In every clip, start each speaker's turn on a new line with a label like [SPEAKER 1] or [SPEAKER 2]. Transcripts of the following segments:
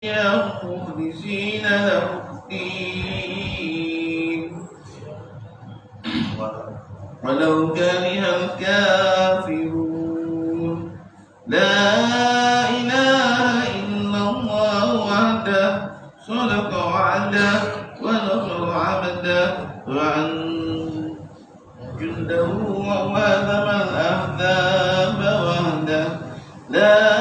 [SPEAKER 1] مخلصين له الدين ولو كره الكافرون. لا إله إلا الله وحده صدق وعده ونصر عبده وأنزل جنده وهزم الأحزاب وحده. لا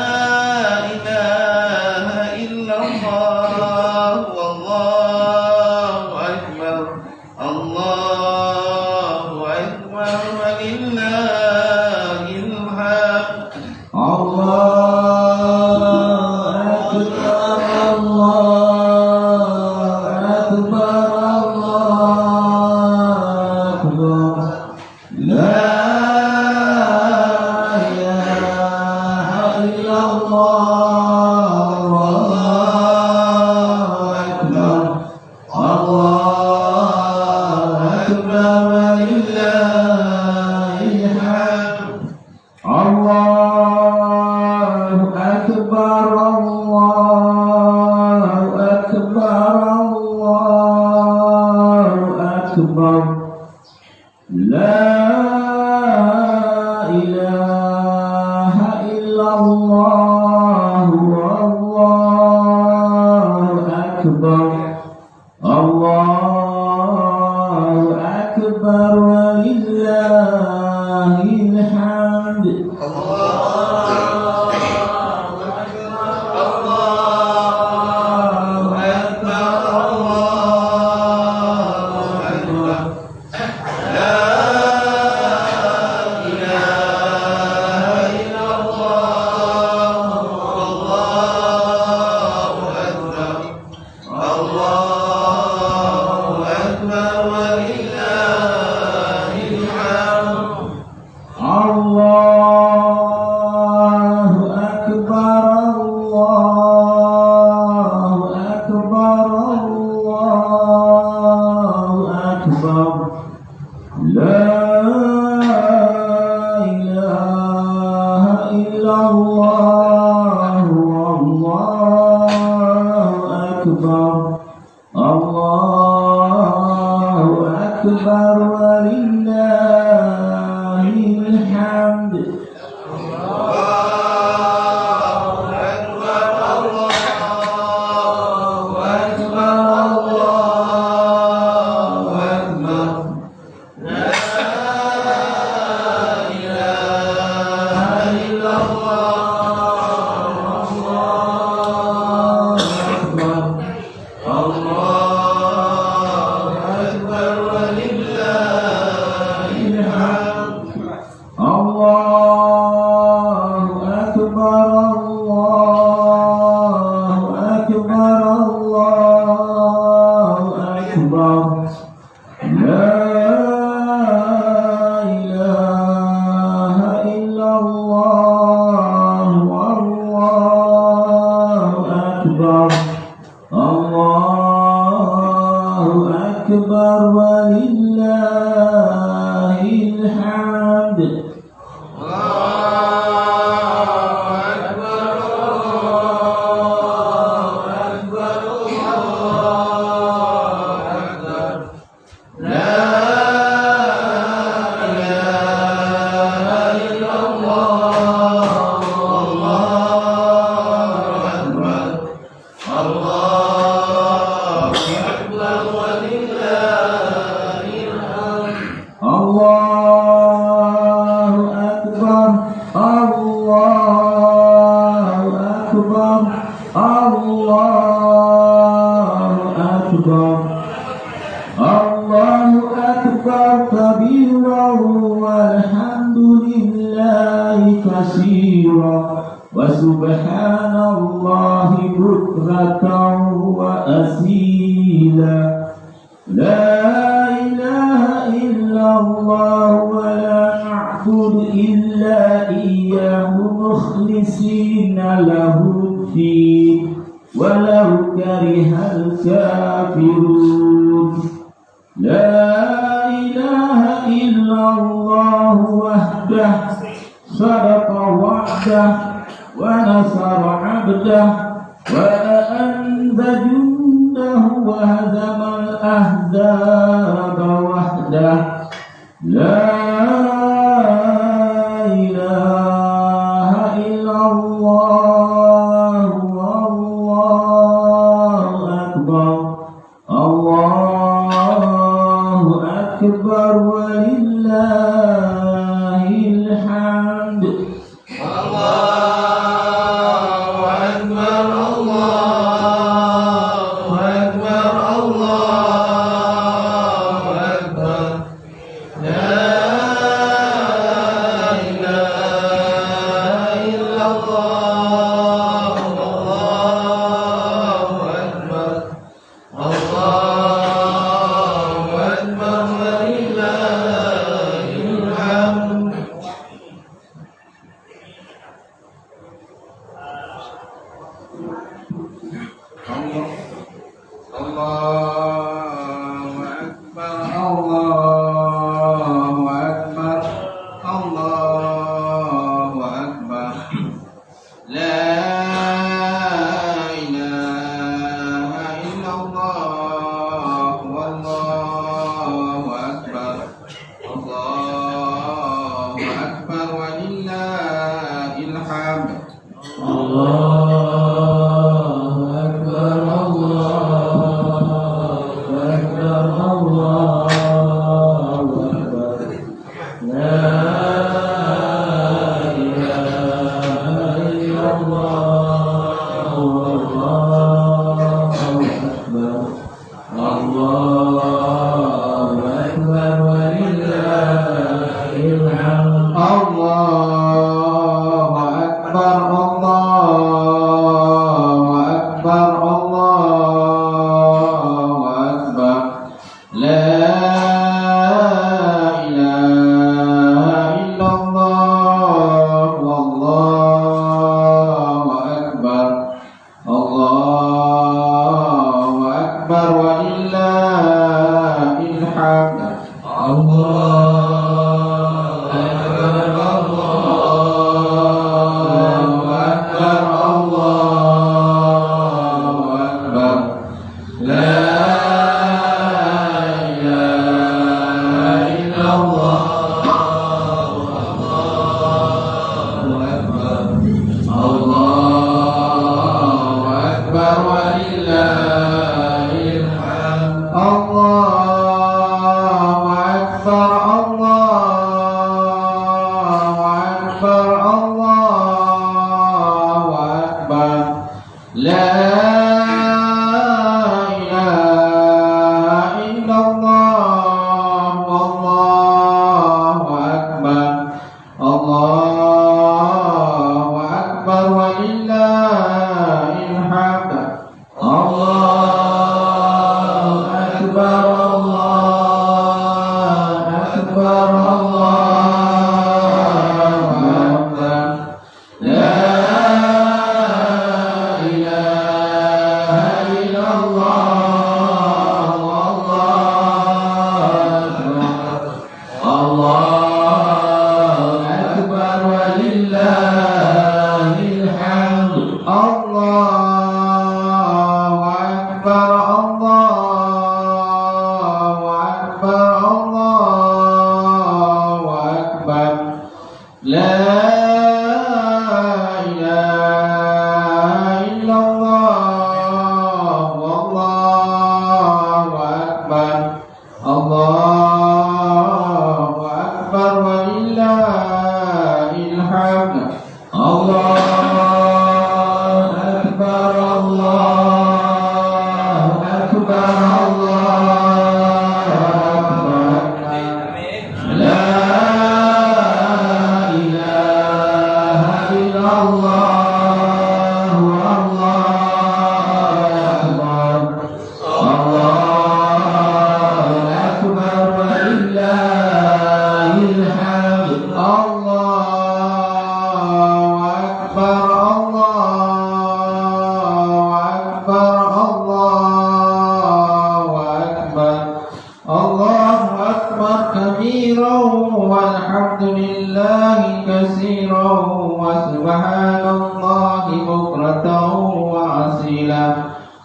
[SPEAKER 1] إله إلا الله والله أكبر الله أكبر ولله الحمد.
[SPEAKER 2] صدق وعده ونصر عبده وأنزل جنده وهزم الأحزاب وحده لا إله إلا الله والله أكبر الله أكبر ولله الحمد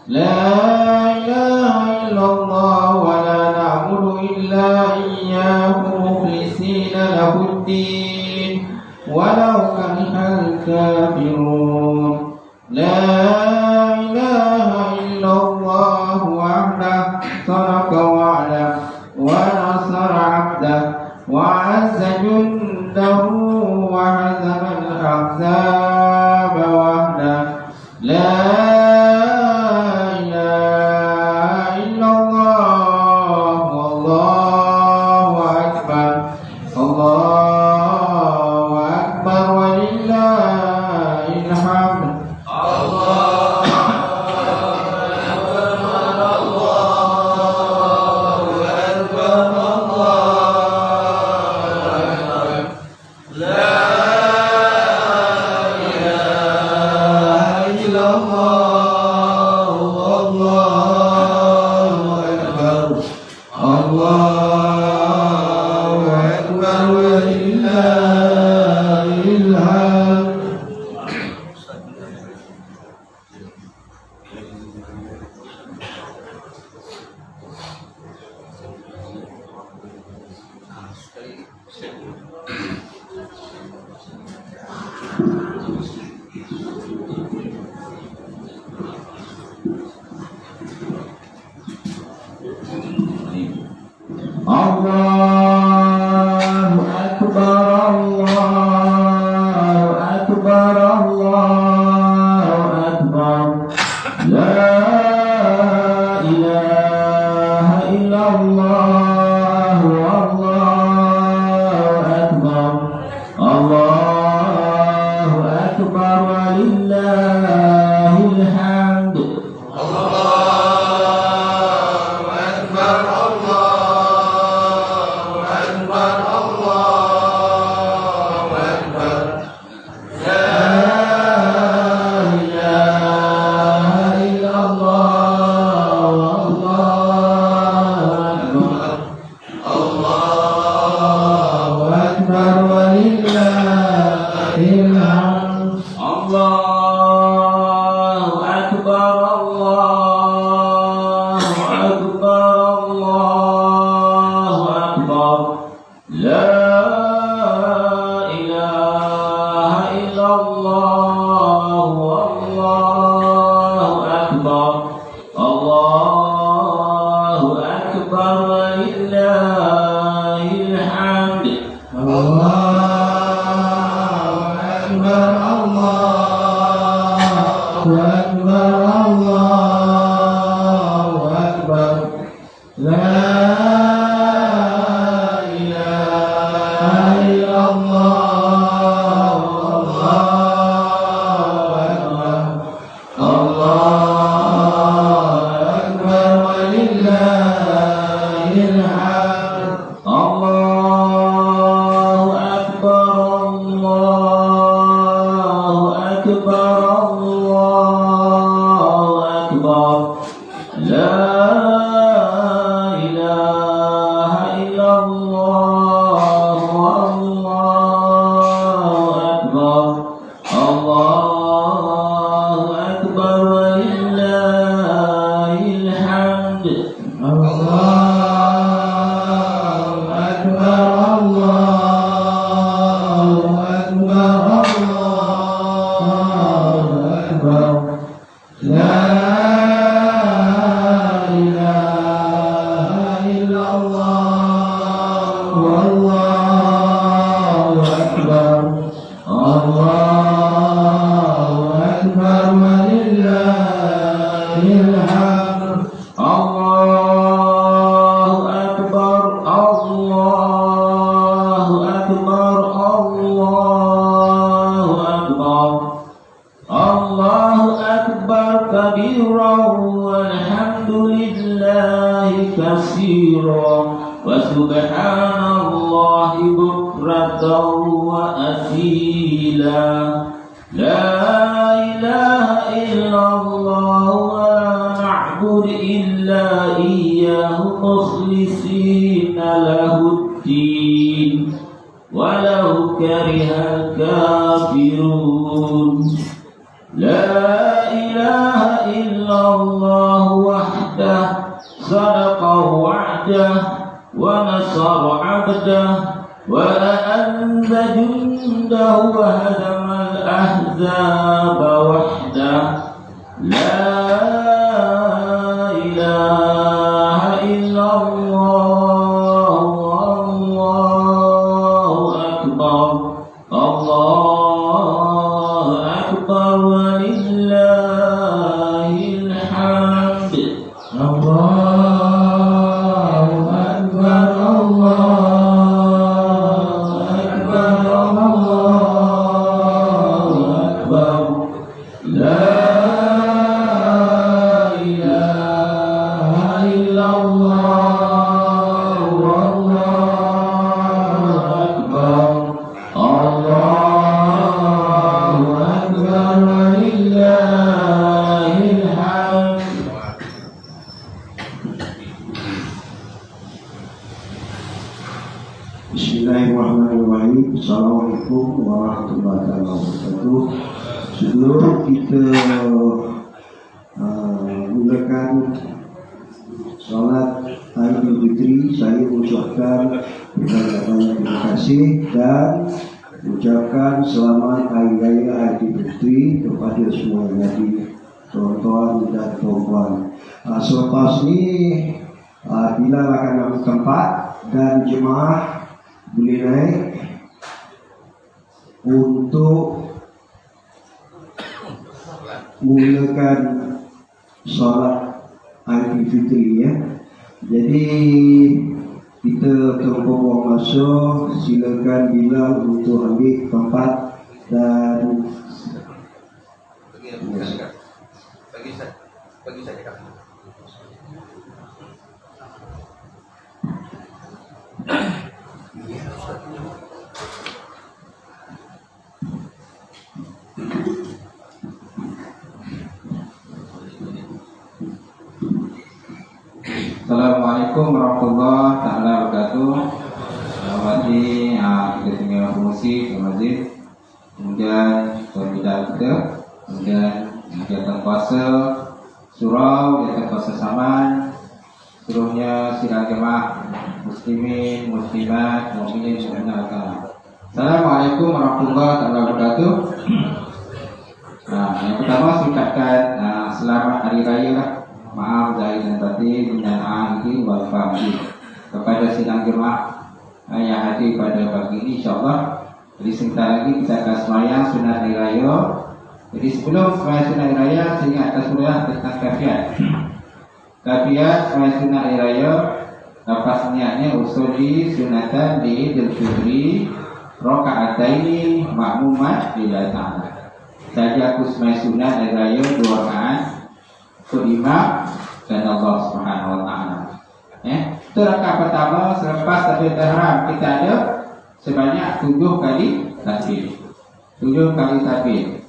[SPEAKER 2] لا إله إلا الله ولا نعبد إلا إياه مخلصين له الدين ولو كره الكافرون لا إله إلا الله وحده صدق وعده ونصر عبده وعز جنده وهزم الأحزاب وحده لا إله إلا الله والله أكبر الله أكبر ولله الحمد الله أكبر الله أكبر الله أكبر لا إله إلا الله والله أكبر الله أكبر ولله الحمد
[SPEAKER 3] لا إله إلا الله
[SPEAKER 2] وحده صدق وعده ونصر عبده وأنت جنده وهزم الأحزاب وحده لا إله إلا الله الله أكبر الله أكبر ولله الحمد الله أكبر الله أكبر الله أكبر لا إله إلا الله والله أكبر الله أكبر ولله الحمد.
[SPEAKER 3] Bismillahirrahmanirrahim. Assalamualaikum warahmatullahi wabarakatuh. Sebelum kita mulakan solat Aidil Fitri, saya ucapkan banyak terima kasih dan ucapkan selamat Hari Raya Aidil Fitri kepada semua yang hadir, tuan-tuan dan puan-puan. Selepas ini Bilal akan ambil tempat dan jemaah boleh naik untuk mulakan solat Aidil Fitri ya. Jadi kita tanpa buang masa, silakan Bilal untuk ambil tempat dan
[SPEAKER 1] bagi saya Kak.
[SPEAKER 4] Assalamualaikum warahmatullahi taala wabarakatuh. Selamat kita tinggal promosi ke masjid. Kemudian pembina kita, kemudian kegiatan puasa surau, kegiatan puasa saman, seluruhnya sidang jemaah muslimin, muslimat, mukminin semuanya agama. Assalamualaikum warahmatullahi taala wabarakatuh. Yang pertama saya ucapkan selamat hari raya lah. Maaf zahir dan batin dan akhir wal fahmi kepada sidang jemaah yang hadir pada pagi ini insyaallah. Jadi sebentar lagi kita akan sembahyang sunat hari raya. Jadi sebelum sembahyang sunat hari raya saya ingatkan surah tentang kafiat. Kafiat sembahyang sunat hari raya lepas niatnya usulli sunatan di Idul Fitri rakaataini makmumat lillahi ta'ala. Saja aku sembahyang sunat hari raya 2 rakaat untuk imam dan Allah Subhanahu wa taala. Itu rakaat pertama selepas takbiratul ihram kita ada sebanyak 7 kali takbir. 7 kali takbir.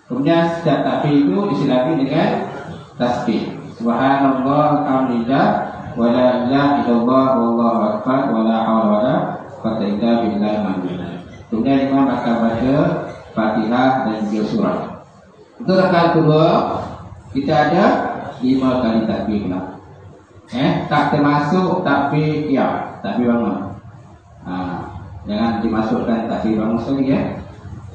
[SPEAKER 4] Kemudian setiap takbir itu diselami dengan tasbih. Subhanallah, alhamdulillah, wa la ilaha illallah, wallahu akbar, wa la haula wa la quwwata illa billah. Kemudian imam akan baca Fatihah dan juga surah. Untuk rakaat kedua kita ada 5 kali takbir lah. Tak termasuk takbir qiyam, takbir bangun. Jangan dimasukkan takbir bangun sekali ya.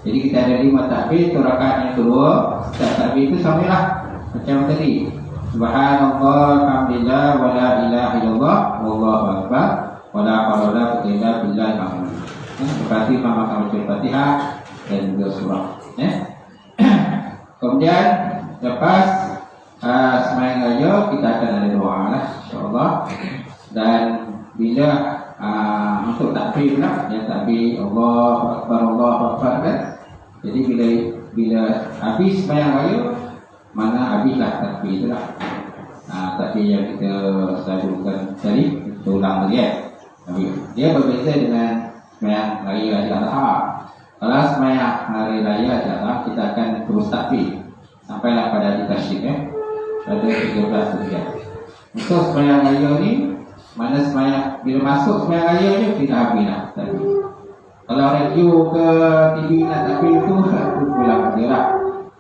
[SPEAKER 4] Jadi kita ada 5 takbir. Itu rakaat yang kedua. Setiap takbir itu samalah macam tadi. Subhanallah, alhamdulillah, wa la ilaha illallah, wallahu akbar, wa la haula wa la quwwata illa billah. Berarti imam akan baca Fatihah dan juga surah. Kemudian lepas sembahyang raya kita akan ada doa lah insyaallah. Dan bila untuk takbir pula, yang takbir Allahu Akbar kan. Jadi bila habis sembahyang raya, mana habislah takbir itulah. Takbir yang kita selalukan tadi, kita ulang lagi Dia berbeza dengan sembahyang raya Idul Adha. Kalau sembahyang hari raya Idul Adha kita akan terus takbir sampailah pada hari tasyrik pada 13 Zulhijjah. Untuk sembahyang raya ni, mana sembahyang bila masuk sembahyang raya je kita habislah tadi. Kalau radio ke TV nak takbir tu pulang dia lah.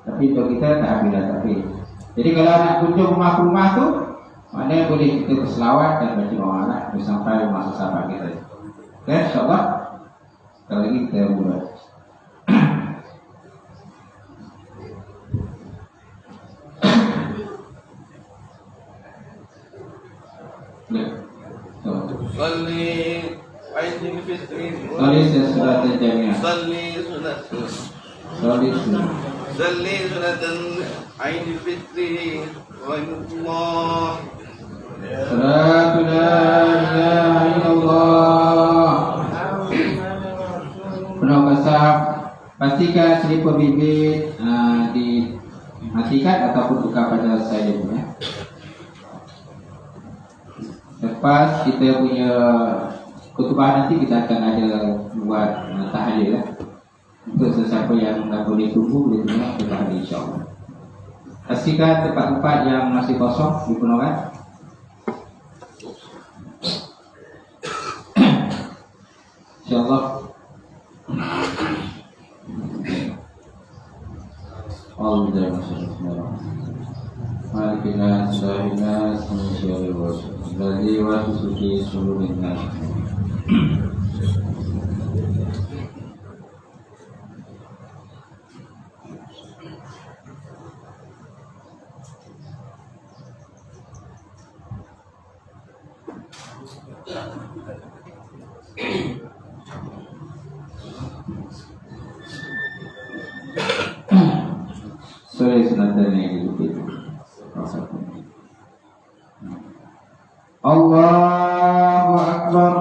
[SPEAKER 4] Tapi untuk kita tak habislah takbir. Jadi kalau nak kunjung rumah-rumah tu Mana boleh kita berselawat dan baca doa sampai masa sahabat kita. Oke, insyaAllah. Sekali lagi kita mulai.
[SPEAKER 1] صلي عيد الفطر
[SPEAKER 4] Salih surat al-jamiah.
[SPEAKER 1] صلي سنة عيد الفطر والله
[SPEAKER 4] Salatu la ilaha illallah. Penuh kasab. Pastikan selipar bibir dimatikan ataupun buka pada saya ya. Lepas kita punya khutbah nanti kita akan ada buat tahlil lah. Untuk sesiapa yang tak boleh tunggu boleh tunggu kita tahlil insyaAllah. Pastikan tempat-tempat yang masih kosong dipenuhkan. InsyaAllah. Malikina sahina Samsyari Ladhi wa susuki sulurin nas. Sorry, sunatan yang dilupit. Allahu Akbar.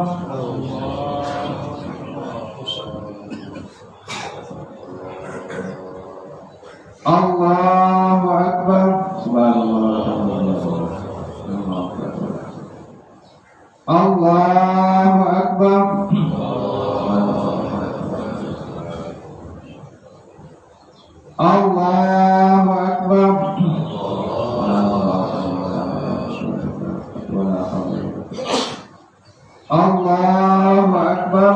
[SPEAKER 4] Allahu Akbar. Subhanallah. Allahu Akbar. Allahu Akbar. Allahu Akbar.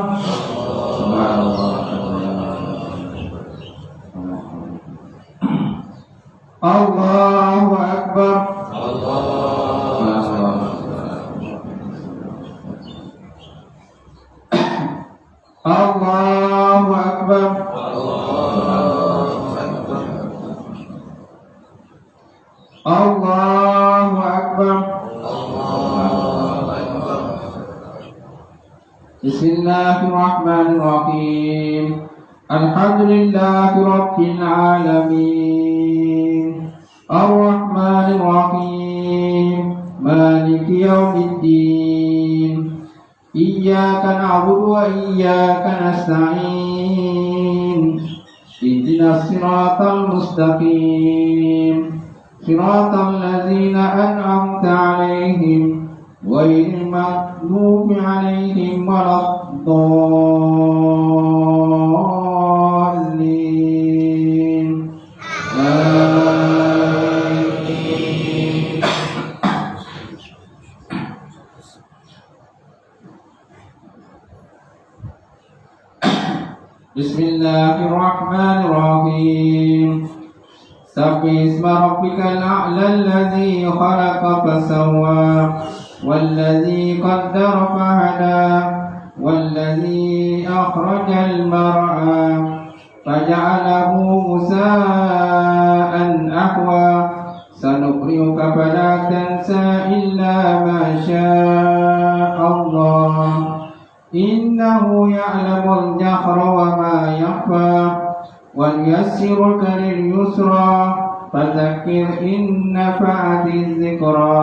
[SPEAKER 4] Allahu Akbar. Allahu Akbar. Allahu Akbar. Bismillahirrahmanirrahim. Alhamdulillahi Rabbil Alamin. Ar-Rahmanirrahim. Maliki yawmiddin. Iyyaka na'budu wa iyyaka nasta'in. Ihdinas siratal mustaqim. Siratal ladzina an'amta 'alaihim ghairil maghdubi 'alaihim waladdallin. Bismillahirrahmanirrahim. Sabbi isma rabbikal a'la alladhi khalaqa fasawwa walladhi qaddara fahada walladhi akhrajal mar'a faja'alahu ghusaa'an ahwa sanuqri'uka fala tansa illa ma syaa Allah innahu ya'lamul jahra wa ma yakhfa وَلْيَسِّرُكَ لِلْيُسْرَى فَذَكِّرْ إِن نَّفَعَتِ الذِّكْرَى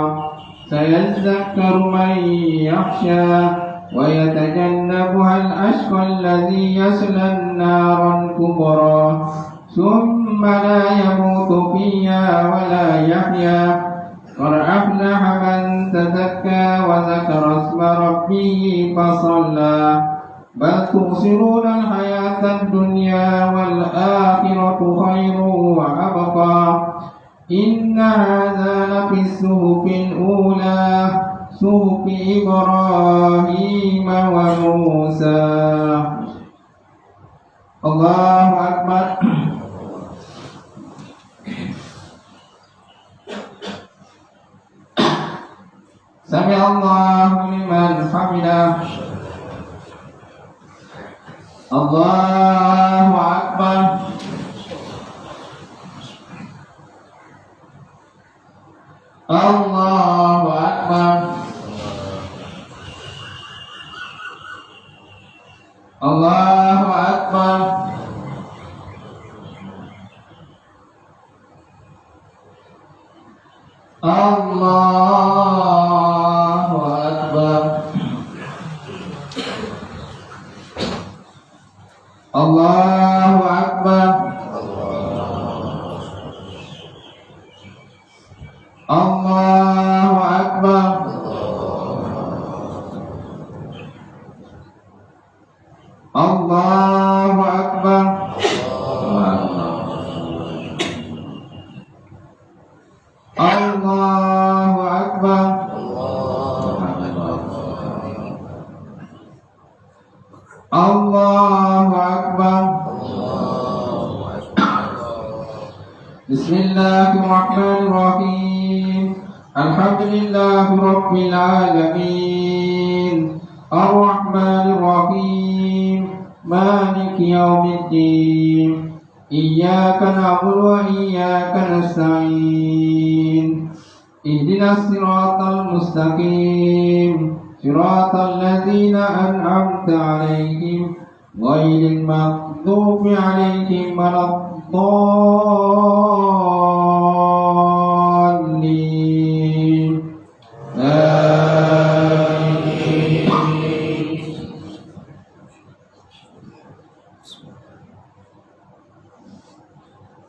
[SPEAKER 4] سَيَذَّكَّرُ مَن يَخْشَىٰ وَيَتَجَنَّبُهَا الْأَشْقَى الَّذِي يَصْلَى النَّارَ الْكُبْرَى ثُمَّ لَا يَمُوتُ فِيهَا وَلَا يَحْيَىٰ قَدْ أَفْلَحَ مَن تَزَكَّىٰ وَذَكَرَ اسْمَ رَبِّهِ فَصَلَّىٰ بل تؤثرون الحياة الدنيا والآخرة خير وأبقى إن هذا لفي الصحف الأولى صحف إبراهيم وموسى. الله أكبر. Sami Allahu liman hamidah. Allahu Akbar. Allahu Akbar. Allahu Akbar. Allahu Akbar. Allahu Akbar. Allahu Akbar. Allahu Akbar. Allahu Akbar. Allahu Akbar. Bismillahirrahmanirrahim. Alhamdulillahi Rabbil Alamin. Ar-Rahmanir Rahim. Maliki Yawmiddin. Iyyaka na'budu wa iyyaka nasta'in. Ihdinas siratal mustaqim. Siratal ladzina an'amta 'alaihim ghairil maghdubi 'alaihim waladdallin. Amin.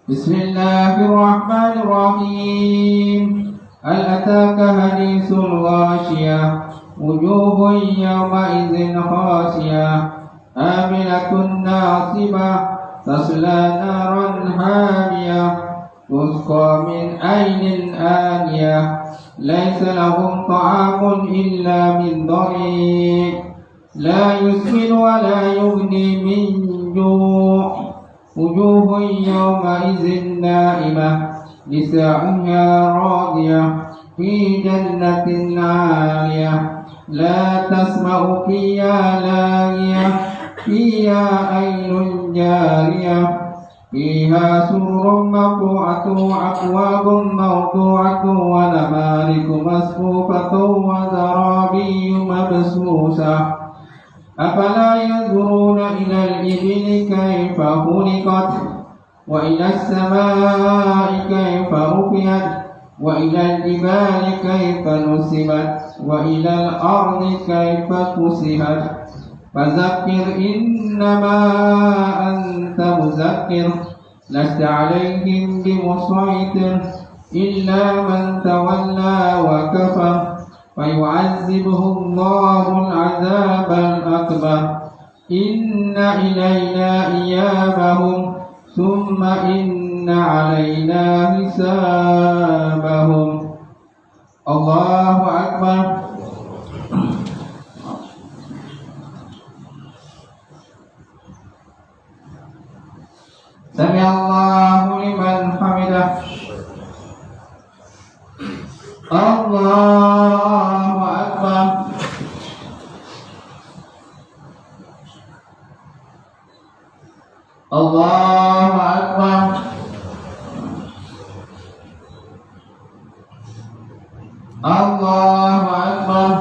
[SPEAKER 4] Bismillahirrahmanirrahim. Hal ataka hadithul ghashiyah. Wujuhun yawma'idhin khasiyah. Amilatun nasibah. Tasla naran hamiyah. Tusqa min aynin aniyah. Laysa lahum ta'amun illa min dhari'. La yusmin wa la yughni min ju'. Wujuhun yawma'idhin na'imah. Lisa'uha radiyah. Fi jannatin 'aliyah. La tasma'u fiha lagiyah. Fiha aynun jariyah. Fiha sururun marfu'atun wa akwabun mawdu'atun wa namariku masfufatun wa zarabiyyu mabsusah. Afala yanzuruna ilal ibili kayfa khuliqat wa ilal samai kayfa rufiyat wa ilal jibali kayfa nusibat wa ilal ardi kayfa kusihat. Fadzakir innama anta muzakkir lasta 'alaihim bimusaitir illa man tawalla wa kafar fayu'azzibuhu Allahu al-'adzabal akbar. Inna ilayna iyabahum thumma inna 'alaina hisabahum. Allahu Akbar. Sami Allahu liman hamidah. Allahu Akbar. Allahu Akbar. Allahu Akbar.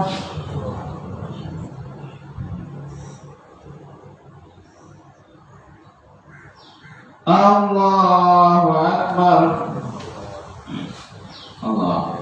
[SPEAKER 4] Allahu Akbar. Allah.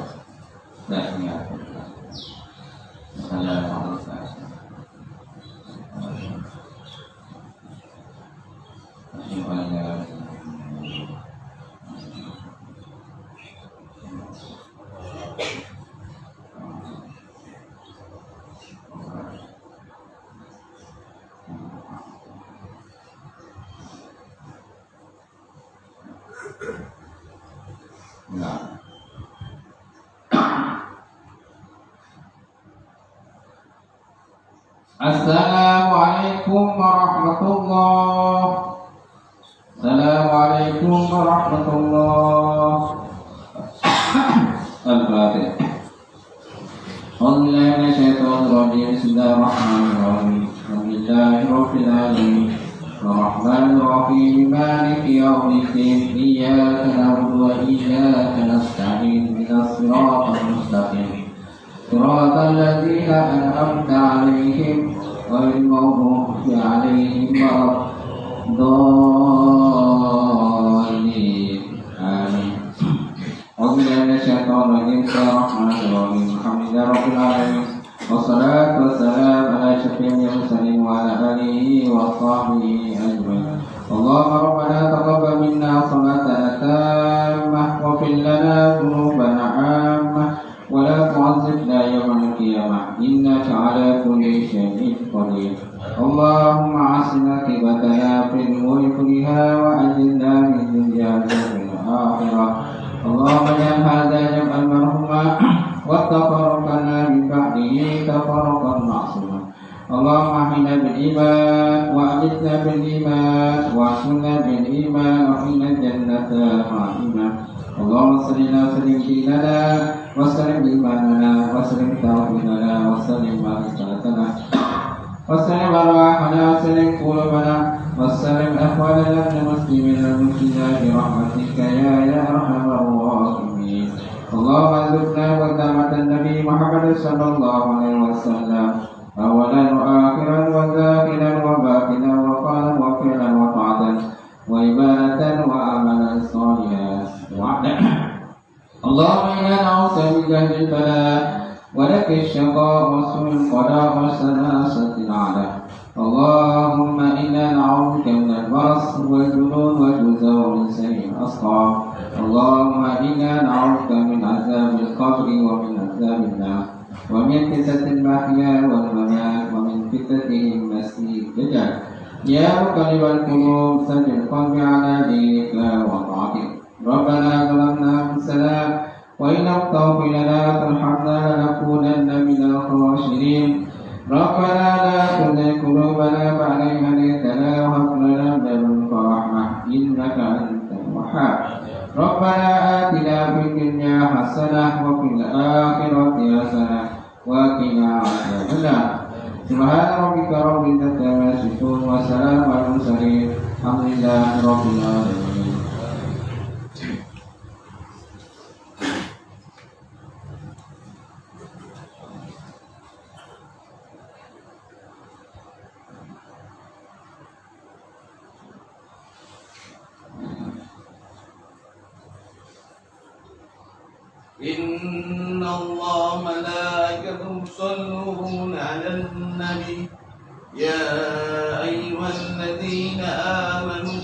[SPEAKER 4] Assalamualaikum warahmatullahi. Assalamualaikum warahmatullahi. Al-Fatihah. أعوذ بالله من الشيطان الرجيم بسم الله الرحمن الرحيم الحمد لله رب العالمين الرحمن الرحيم مالك يوم الدين إياك نعبد وإياك نستعين اهدنا الصراط المستقيم صراط الذين أنعمت عليهم غير المغضوب عليهم ولا الضالين آمين. أعوذ بالله من الشيطان الرجيم بسم الله الرحمن الرحيم الحمد لله رب العالمين والصلاة والسلام على شفيع المرسلين وعلى آله وصحبه أجمعين. اللهم ربنا تقبل منا صلاتنا تامة واغفر لنا ذنوبنا عامة ولا تعذبنا يوم القيامة إنك على كل شيء قدير. اللهم أحسن عاقبتنا في الأمور كلها وأجرنا من الدنيا وفي الآخرة. اللهم اجعل هذا جمعا مرحوما وتفرقنا من بعده تفرقا معصوما. اللهم احينا بالإيمان وأمتنا بالإيمان واحشرنا بالإيمان وقنا الجنة مع الإيمان. اللهم صلنا وسلم ديننا وسلم إيماننا وسلم توحيدنا وسلم معرفتنا وسلم أرواحنا وسلم قلوبنا وسلم أحوالنا من المسلمين والمسلمات برحمتك يا أرحم الراحمين. اللهم ارزقنا ودعوة النبي محمد صلى الله عليه وسلم أولا وآخرا وظاهرا وباطنا وقولا وفعلا وطاعة وعبادة وعملا صالحا وعدا. اللهم إنا نعوذ بك من البلاء ولك الشقاء وسوء القضاء وسلاسة الأعداء. اللهم إنا نعوذ بك من البرص والجنون والجزع ومن سيء الأسقام. اللهم إنا نعوذ بك من عذاب القبر ومن عذاب النار ومن فتنة المحيا والممات ومن فتنة المسيح الدجال. يا مقلب القلوب ثبت قلبي على دينك وطاعتك. ربنا ظلمنا أنفسنا وإن لم تغفر لنا وترحمنا لنكونن من الخاسرين. ربنا لا تزغ قلوبنا بعد إذ هديتنا وهب لنا من لدنك رحمة إنك أنت الوهاب. ربنا آتنا في الدنيا حسنة وفي الآخرة حسنة وقنا عذاب النار. سبحان ربك رب العزة عما يصفون وسلام على المرسلين الحمد لله رب العالمين.
[SPEAKER 1] إن الله وملائكته يصلون على النبي يا أيها الذين آمنوا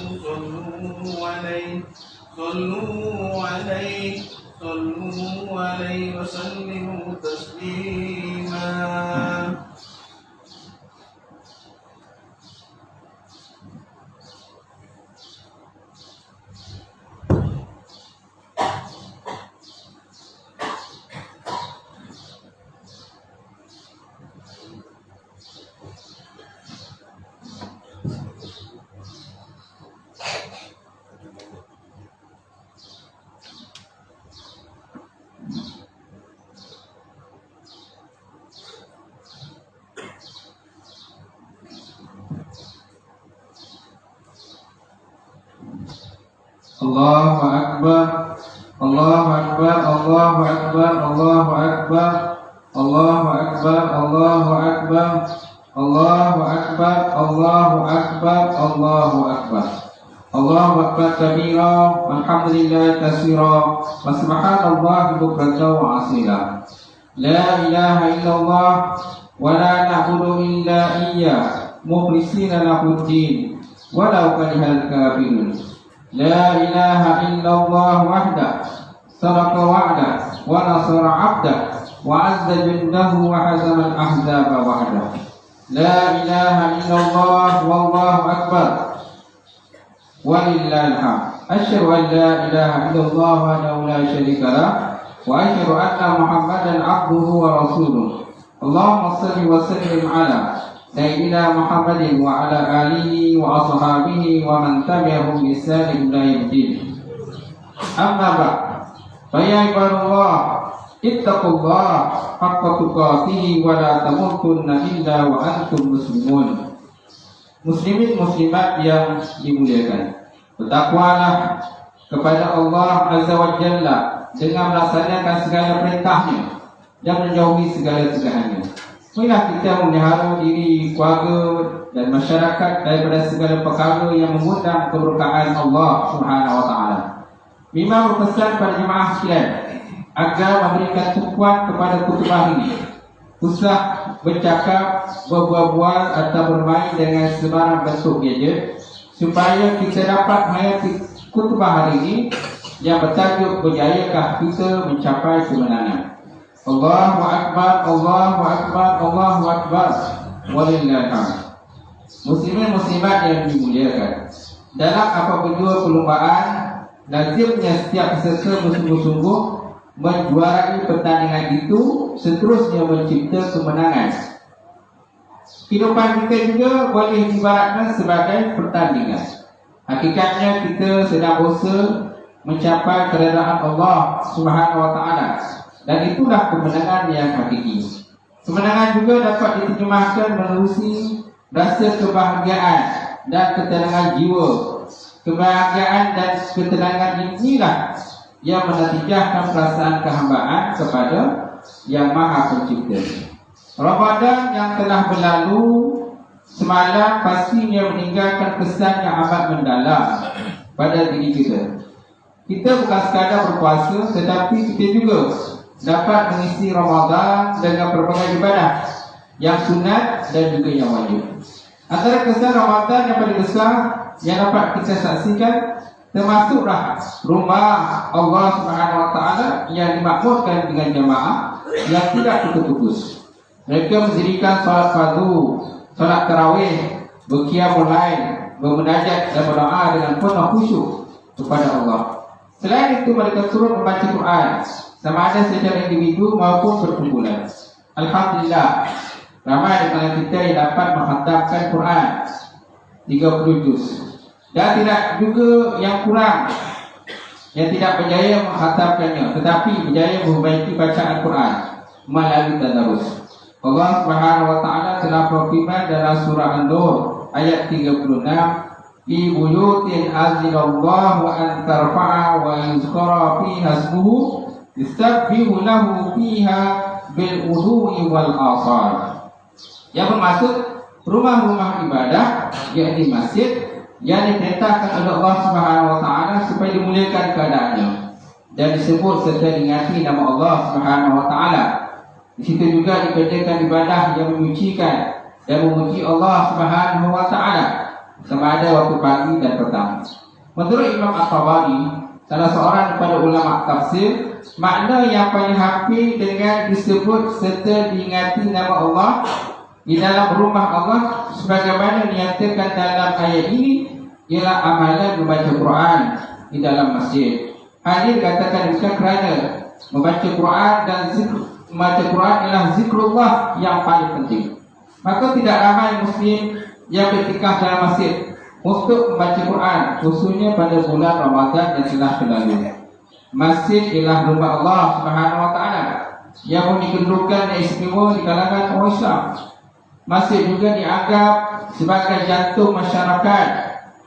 [SPEAKER 1] صلوا عليه وسلموا تسليما.
[SPEAKER 4] Allahu Akbar, Allahu Akbar, Allahu Akbar, Allahu Akbar, Allahu Akbar, Allahu Akbar, Allahu Akbar, Allahu Akbar, Allahu Akbar. Allahu Akbar kabira, walhamdulillah katsira, wa subhanallahi bukratan wa asila. La ilaha illallah wa la na'budu illa iyyah, mukhlisina lahu-d-din, walau karihal kafirun. La ilaha illallah wahda, sadaqa wa'da, wa nasara 'abda, wa 'azza jundahu wa hazama al-ahzaba wahda. La ilaha illallah wallahu akbar, walillahil hamd. Asyhadu an la ilaha illallah wahdahu la syarika lah, wa asyhadu anna Muhammadan 'abduhu wa rasuluh. Allahumma shalli wa sallim ala Sayyidina Muhammadin wa ala alihi wa ashabihi wa man tabi'ahum bi ihsan ila yaumil din. Amma ba'd. Fa ya ibadallah, Ittaqullaha haqqa tuqatih wa la tamutunna illa wa antum muslimun. Muslimin muslimat yang dimuliakan, bertakwalah kepada Allah Azza wa Jalla dengan melaksanakan segala perintahnya dan menjauhi segala cegahnya. Marilah kita memelihara diri, keluarga dan masyarakat daripada segala perkara yang mengundang keberkahan Allah Subhanahu wa taala. Imam berpesan pada jemaah sekalian agar memberikan tumpuan kepada khutbah ini. Usah bercakap, berbual-bual atau bermain dengan sembarang bentuk gadget, supaya kita dapat menghayati khutbah hari ini yang bertajuk berjayakah kita mencapai kemenangan. Allahu Akbar, Allahu Akbar, Allahu Akbar, walillahil hamd. Muslimin muslimat yang dimuliakan, dalam apabila perlombaan, lazimnya setiap peserta bersungguh-sungguh menjuarai pertandingan itu, seterusnya mencipta kemenangan. Kehidupan kita juga boleh diibaratkan sebagai pertandingan. Hakikatnya kita sedang berusaha mencapai keredaan Allah Subhanahu wa taala, dan itulah kemenangan yang hakiki. Kemenangan juga dapat diterjemahkan menerusi rasa kebahagiaan dan ketenangan jiwa. Kebahagiaan dan ketenangan inilah yang menatijahkan perasaan kehambaan kepada Yang Maha Pencipta. Ramadan yang telah berlalu semalam pastinya meninggalkan kesan yang amat mendalam pada diri kita. Kita bukan sekadar berpuasa, tetapi kita juga dapat mengisi Ramadan dengan berbagai ibadah yang sunat dan juga yang wajib. Antara kesan Ramadan yang paling besar yang dapat kita saksikan termasuklah rumah Allah Subhanahu wa taala yang dimakmurkan dengan jamaah yang tidak putus-putus. Mereka mendirikan solat fardu, solat tarawih, berqiyamul lail, bermunajat dan berdoa dengan penuh khusyuk kepada Allah. Selain itu mereka turut membaca Quran, sama ada secara individu maupun berkumpulan. Alhamdulillah, ramai di kalangan kita yang dapat mengkhatamkan Quran 30 juz. Dan tidak juga yang kurang yang tidak berjaya mengkhatamkannya, tetapi berjaya memperbaiki bacaan Quran melalui tadarus. Allah Subhanahu wa taala telah berfirman dalam surah An-Nur ayat 36, "Fi buyutin azinallahu an tarfa'a wa yuzkara fiha ismuhu yusabbihu lahu fiha bil udhu'i wal asar." Yang bermaksud rumah-rumah ibadah, yakni masjid yang diperintahkan oleh Allah Subhanahu wa taala supaya dimuliakan keadaannya dan disebut serta diingati nama Allah Subhanahu wa taala. Di situ juga dikerjakan ibadah yang menyucikan dan memuji Allah Subhanahu wa taala, sama ada waktu pagi dan petang. Menurut Imam At-Tabari, salah seorang daripada ulama tafsir, makna yang paling hampir dengan disebut serta diingati nama Allah di dalam rumah Allah sebagaimana dinyatakan dalam ayat ini ialah amalan membaca Quran di dalam masjid. Hal ini dikatakan demikian kerana membaca Quran dan membaca Quran ialah zikrullah yang paling penting. Maka tidak ramai muslim yang beriktikaf dalam masjid untuk membaca Quran, khususnya pada bulan Ramadan yang telah berlalu. Masjid ialah rumah Allah Subhanahu wa taala yang memiliki kedudukan yang istimewa di kalangan orang Islam. Masjid juga dianggap sebagai jantung masyarakat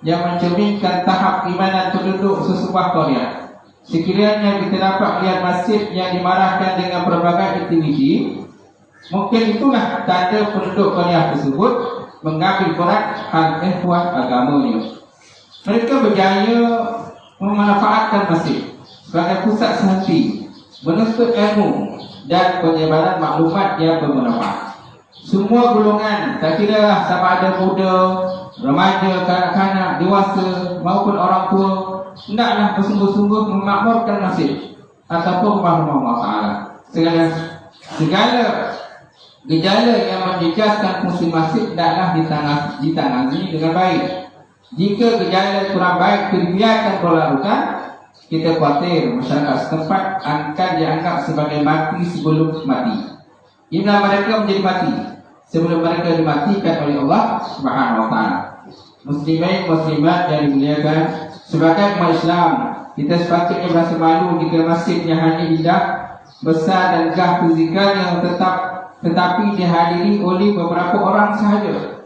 [SPEAKER 4] yang mencerminkan tahap keimanan penduduk sesebuah qaryah. Sekiranya kita dapat melihat masjid yang dimarahkan dengan berbagai aktiviti, mungkin itulah tanda penduduk qaryah tersebut mengambil peran hal ehwal agamanya. Mereka berjaya memanfaatkan masjid sebagai pusat sehati, menuntut ilmu dan penyebaran maklumat yang bermanfaat. Semua golongan, tak kira sama ada muda, remaja, kanak-kanak, dewasa maupun orang tua, hendaklah bersungguh-sungguh memakmurkan masjid ataupun rumah-rumah Allah Ta'ala. Segala gejala yang menjejaskan fungsi masjid hendaklah ditangani dengan baik. Jika gejala kurang baik dibiarkan berlarutan, kita khawatir masyarakat setempat akan dianggap sebagai mati sebelum mati. Inilah mereka menjadi mati sebelum mereka dimatikan oleh Allah Subhanahu wa taala. Muslimin muslimat yang dimuliakan, sebagai umat Islam, kita sepatutnya merasa malu jika masjid yang hanya indah besar dan gah fizikalnya, tetapi dihadiri oleh beberapa orang sahaja.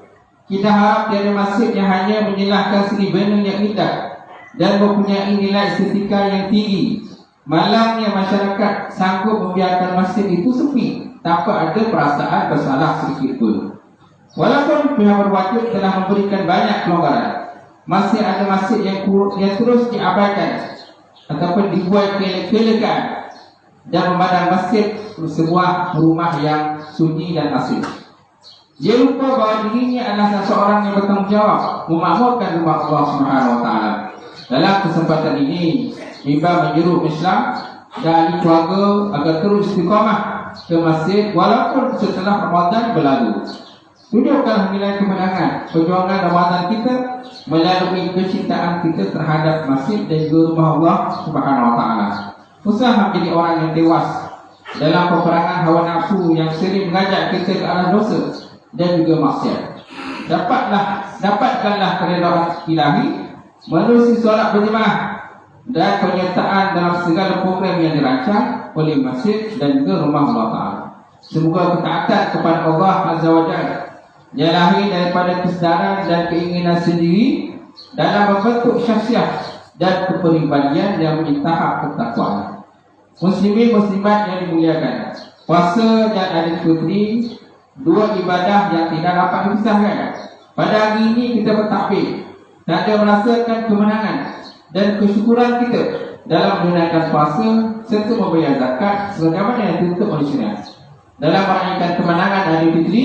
[SPEAKER 4] Kita harap tiada masjid yang hanya menyilahkan seni venue yang indah dan mempunyai nilai estetika yang tinggi. Malangnya masyarakat sanggup membiarkan masjid itu sepi tanpa ada perasaan bersalah sedikit pun. Walaupun pihak berwajib telah memberikan banyak kelonggaran, masih ada masjid yang terus diabaikan ataupun dibuat kelek-kelekan dan memandang masjid sebuah rumah yang sunyi dan asing. Dia lupa bahawa dirinya adalah seseorang yang bertanggung jawab memakmurkan rumah Allah Subhanahu Wa Taala. Dalam kesempatan ini, Imam menyeru Islam dan keluarga agar terus istiqamah ke masjid walaupun setelah Ramadan berlalu. Tunjukkan nilai kemenangan perjuangan Ramadan kita melalui kecintaan kita terhadap masjid dan juga rumah Allah Subhanahu Wa Taala. Usaha menjadi orang yang tewas dalam peperangan hawa nafsu yang sering mengajak kita ke arah dosa dan juga maksiat. Dapatkanlah keredaan ilahi melalui solat berjemaah dan penyertaan dalam segala program yang dirancang oleh masjid dan juga rumah Allah Taala. Semoga ketaatan kepada Allah Azza wa Jalla yang lahir daripada kesedaran dan keinginan sendiri dalam membentuk syahsiah dan kepribadian yang menyitahap ketakwaan. Muslimin muslimat yang dimuliakan, puasa dan Aidil Fitri dua ibadah yang tidak dapat dipisahkan. Pada hari ini kita bertakbir dan ada merasakan kemenangan dan kesyukuran kita dalam menunaikan puasa serta membayar zakat sebagaimana yang dituntut oleh syariat. Dalam merayakan kemenangan Aidil Fitri,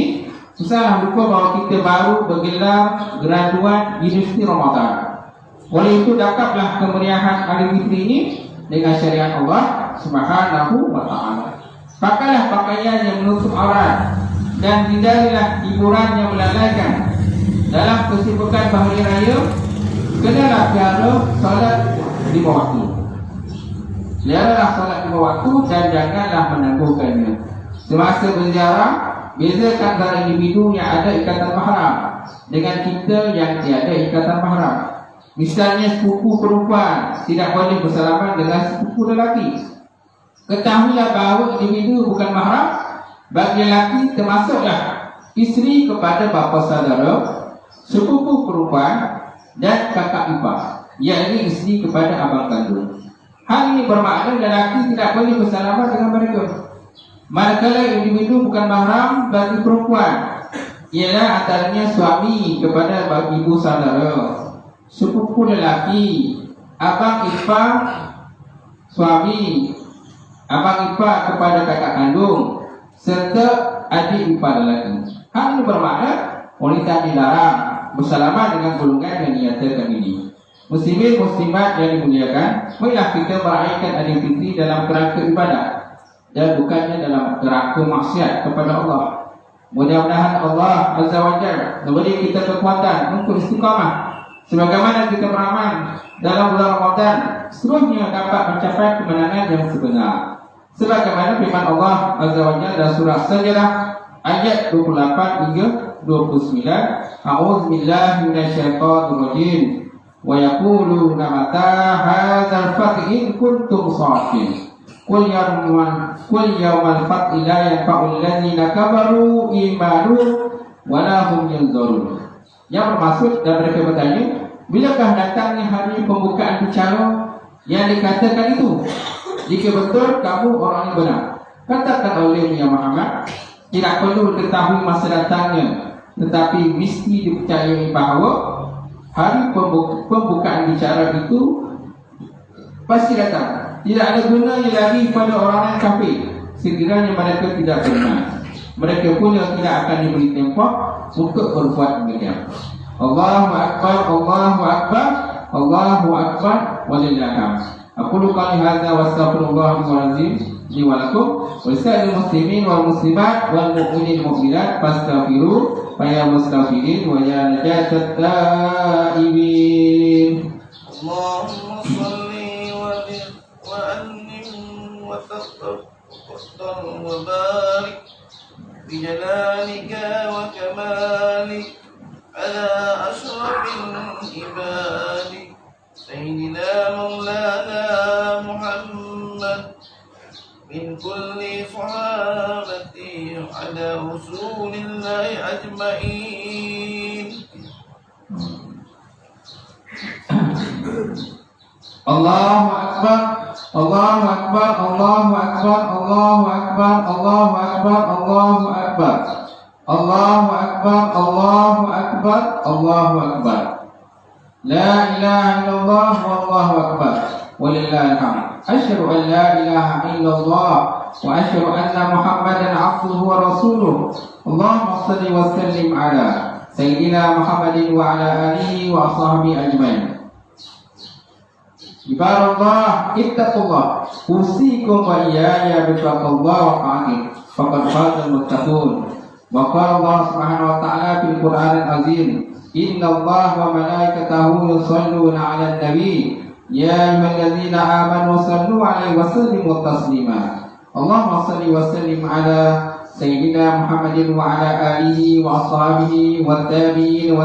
[SPEAKER 4] jangan lupa bahawa kita baru bergelar graduan Universiti Ramadan. Oleh itu, dakaplah kemeriahan Aidil Fitri ini dengan syariat Allah Subhanahu Wa Taala. Pakailah pakaian yang menutup aurat dan hindarilah hiburan yang melalaikan. Dalam kesibukan hari raya, kenalah pelihara solat lima waktu. Peliharalah solat lima waktu dan janganlah menangguhkannya. Semasa berziarah, bezakan antara individu yang ada ikatan mahram dengan kita yang tiada ikatan mahram. Misalnya sepupu perempuan tidak boleh bersalaman dengan sepupu lelaki. Ketahuilah bahawa individu bukan mahram bagi lelaki termasuklah isteri kepada bapa saudara, sepupu perempuan dan kakak ipar, yakni isteri kepada abang kandung. Hal ini bermakna lelaki tidak boleh bersalaman dengan mereka. Manakala individu bukan mahram bagi perempuan, ialah antaranya suami kepada ibu saudara, sepupu lelaki, abang ipar suami, abang ipar kepada kakak kandung, serta adik ipar lelaki. Hal ini bermakna wanita dilarang bersalaman dengan golongan yang dinyatakan ini. Muslimin muslimat yang dimuliakan, marilah kita merayakan Aidil Fitri dalam kerangka ibadah dan bukannya dalam kerangka maksiat kepada Allah. Mudah-mudahan Allah Azza wa Jalla memberi kita kekuatan untuk istiqamah sebagaimana kita beramal dalam bulan Ramadan, seterusnya dapat mencapai kemenangan yang sebenar. Sebagaimana firman Allah Azza wa Jalla dalam surah Sajdah ayat 28 hingga 29, A'udzu billahi minasyaitonir rajim. Wa yaquluna mata hadzal fath in kuntum shadiqin. Qul yawmal fathi la yanfa'ul ladzina kafaru imanuhum wa la hum yanzurun. Yang bermaksud dan mereka bertanya, bilakah datangnya hari pembukaan bicara yang dikatakan itu? Jika betul kamu orang yang benar, katakan oleh Muhammad, tidak perlu diketahui masa datangnya, tetapi mesti dipercayai bahawa hari pembukaan bicara itu pasti datang. Tidak ada gunanya lagi pada orang yang kafir sekiranya mereka tidak benar. Mereka pun yang tidak akan diberi tempat untuk berbuat demikian. Allahu Akbar, Allahu Akbar, Allahu Akbar, walillahil hamd. Aqulu qali hadza wa astaghfirullahal azim li wa lakum wa lisa'il muslimin wal muslimat wal mu'minin mu'minat fastaghfiru fa ya mustaghfirin wa ya najatat taibin.
[SPEAKER 1] Allahumma shalli wa annim wa taqabbal wa barik bi jalalika wa kamalika ala ashrafil ibadi sayyidina maulana Muhammad min kulli على رسول الله أجمعين.
[SPEAKER 4] Allahu Akbar, Allahu Akbar, Allahu Akbar, Allahu Akbar, Allahu Akbar, Allahu Akbar, Allahu Akbar, Allahu Akbar, Allahu Akbar. La ilaha illallah wallahu akbar walillahil hamd. Asyhadu an la ilaha illallah wa asyhadu anna Muhammadan abduhu wa rasuluh. Allahumma shalli wa sallim ala sayyidina Muhammadin wa ala alihi wa ashabihi ajmain. Ibaratullah, ittaqullah, usikum wa iyaya bittaqullah wa ta'ati, faqad fazal muttaqun. Wa qala Allah subhanahu wa ta'ala fil Qur'anil azim, inna Allah wa malaikatahu yusalluna 'alan nabi, ya ayyuhalladzina amanu sallu 'alaihi wa sallimu taslima. Allahumma shalli wa sallim ala sayyidina Muhammadin wa ala alihi wa ashabihi wa tabi'in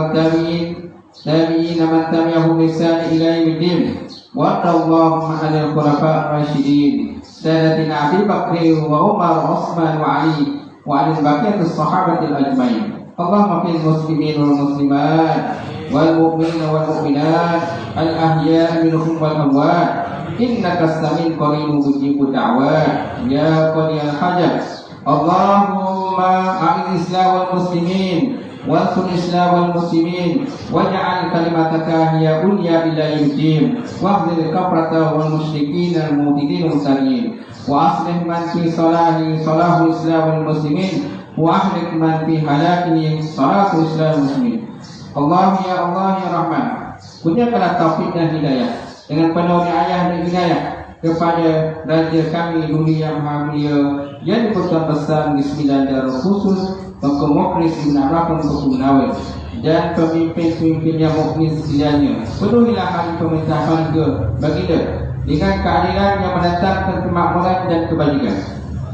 [SPEAKER 4] man tabi'ahum bi ihsan ila yaumiddin. Wa Allahumma 'alal khulafa'ir rasyidin sayyidatina Abi Bakr wa Umar wa Utsman wa Ali wa 'alal baqiyatis sahabatil ajmain. Allahumma fil muslimin wal muslimat wal mu'minin wal mu'minat al ahya'i minhum wal amwat innaka as-sami'ul qaribun mujibud da'wat ya qadiyal hajat. Allahumma a'idz islam wal muslimin wansur islam wal muslimin waj'al kalimataka hiya ulya ila yawmiddin wahdil kafrata wal musyrikin al mubtidin muslimin wa aslih man fi salahi salahu islam wal muslimin wa ahlik man fi halakihi salatu islam muslimin. Allah ya Rahman, kurniakanlah taufik dan hidayah dengan penuh riayah dan hidayah kepada Raja kami dunia yang maha mulia yang dipertuan besar di 9 darah khusus Tengku Mukhlis Ibn Arafah Tengku Munawir dan pemimpin-pemimpin yang mukhlis sekaliannya. Penuhilah hari pemerintahan ke baginda dengan keadilan yang mendatangkan kemakmuran dan kebajikan.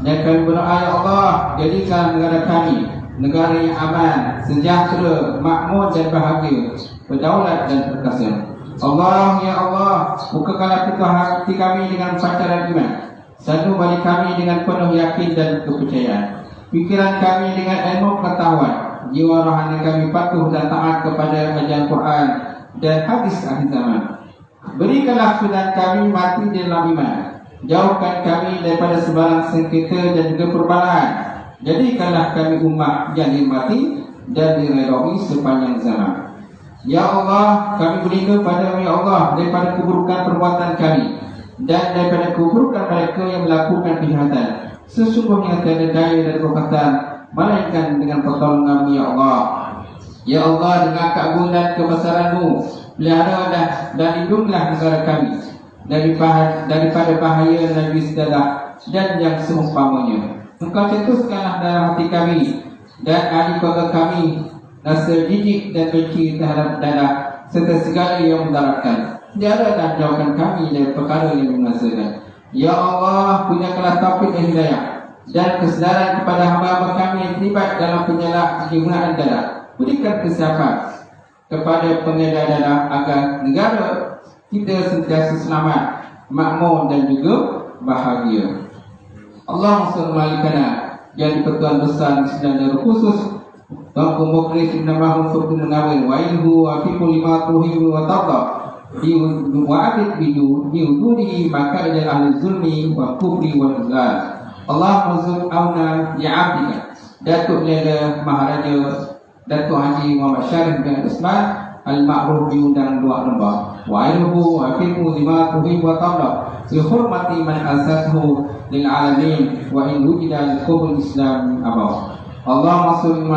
[SPEAKER 4] Dan kami berdoa, ya Allah, jadikan negara kami negara yang aman, sejahtera, makmur dan bahagia, berdaulat dan perkasa. Allah ya Allah, bukakanlah pintu hati kami dengan pancaran iman, satu bagi kami dengan penuh yakin dan kepercayaan, pikiran kami dengan ilmu pengetahuan, jiwa rohani kami patuh dan taat kepada ajaran Quran dan hadis akhir zaman. Berikanlah pilihan kami mati di dalam iman, jauhkan kami daripada sebarang sengketa dan juga perbalahan. Jadikanlah kami umat yang dimati dan diridhai sepanjang zaman. Ya Allah, kami berlindung padamu ya Allah daripada keburukan perbuatan kami dan daripada keburukan mereka yang melakukan kejahatan. Sesungguhnya tiada daya dan kekuatan melainkan dengan pertolongan ya Allah. Ya Allah, dengan keagungan dan kebesaran-Mu, pelihara dan lindunglah negara kami daripada bahaya najis darah dan yang seumpamanya. Engkau cetuskanlah dalam hati kami dan ahli keluarga kami rasa jijik dan benci terhadap darah serta segala yang mendaratkan. Tiada dan jauhkan kami dari perkara yang membinasakan. Ya Allah, punyakanlah taufik dan hidayah dan kesedaran kepada hamba-hamba kami yang terlibat dalam penyalahgunaan darah. Berikan kesiapan kepada pengedar darah agar negara kita sentiasa selamat, makmur dan juga bahagia. Allah SWT yang dipertuan besar di 9 darah khusus Tengku Mukhlis Ibn Mahum Tengku Munawir wa ilhu wa fiqhu lima tuhibu wa tarda wa'adid bihududihi maka ijal ahli zulmi wa kubri wa izlal. Allah mazul awna li'abdika Datuk Leda Maharaja Datuk Haji Muhammad Syarif bin Usman Al-Ma'ruf diundang 2 lembah wa ilhu wa fiqhu lima tuhibu wa tarda bihormati man asathu lil alamin wa in wujida al-kubul islam abaw. Allahumma salli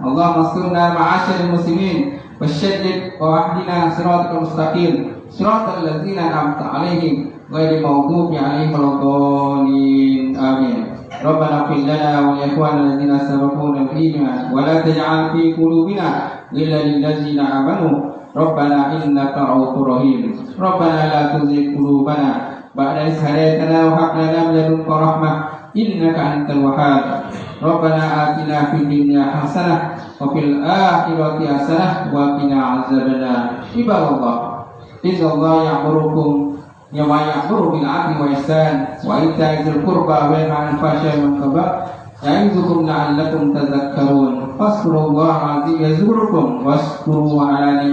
[SPEAKER 4] Allahumma salli ma'asyaril muslimin wasyaddid wa wahdina siratal mustaqim siratal ladzina an'amta 'alaihim ghairil maghdubi 'alaihim waladdallin amin. Rabbana ighfir lana wa li ikhwanina alladzina sabaquna bil iman wa la taj'al fi qulubina ghillan lil ladzina amanu Rabbana innaka ra'ufur rahim. Rabbana la tuzigh qulubana ba'da idh hadaytana wa hab lana min ladunka rahmah innaka antal wahhab. Rabbana atina fid dunya hasanah wa fil akhirati hasanah wa qina azabannar. Ibadallah, innallaha ya'murukum bil 'adli wa ihsan wa ita'i dzil qurba wa yanha 'anil fahsya'i wal munkar ya'idukum la'allakum tadhakkarun. Fazkurullaha 'azim yazkurkum washkuru 'ala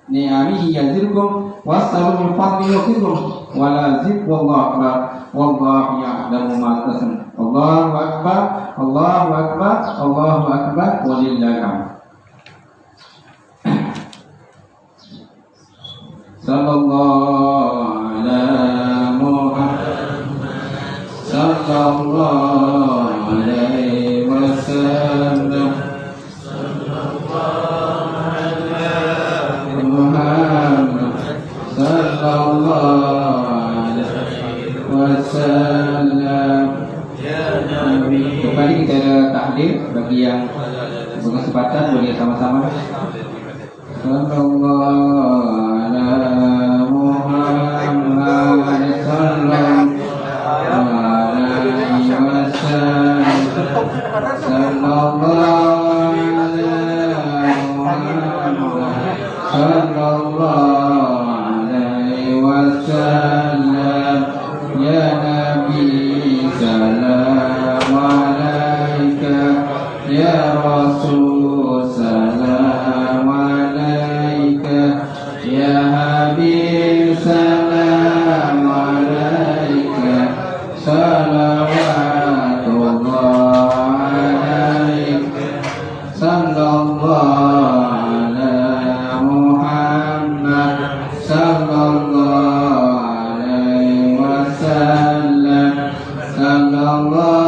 [SPEAKER 4] ni'amihi yazidkum was'alu min fadlihi yu'tikum wa la zikrullahi akbar wallahu ya'lamu ma tasna'un. Allahu akbar, Allahu akbar, Allahu akbar, walillahil hamd. Sallallahu ala Muhammad sallallahu alaihi wasallam. Muhammad sallallahu alaihi wasallam. Kembali kita ada takdir bagi yang berkesempatan boleh sama-sama. Sallallahu ala Muhammad sallallahu alaihi wasallam. Sallallahu ala Muhammad sallallahu alaihi wasallam. Ya Nabi salam alaika, ya Rasul salam alaika, ya Habib salam alaika, salawatullah alaika, sallallahu ala Muhammad sallallahu alaihi wasallam. Sallallahu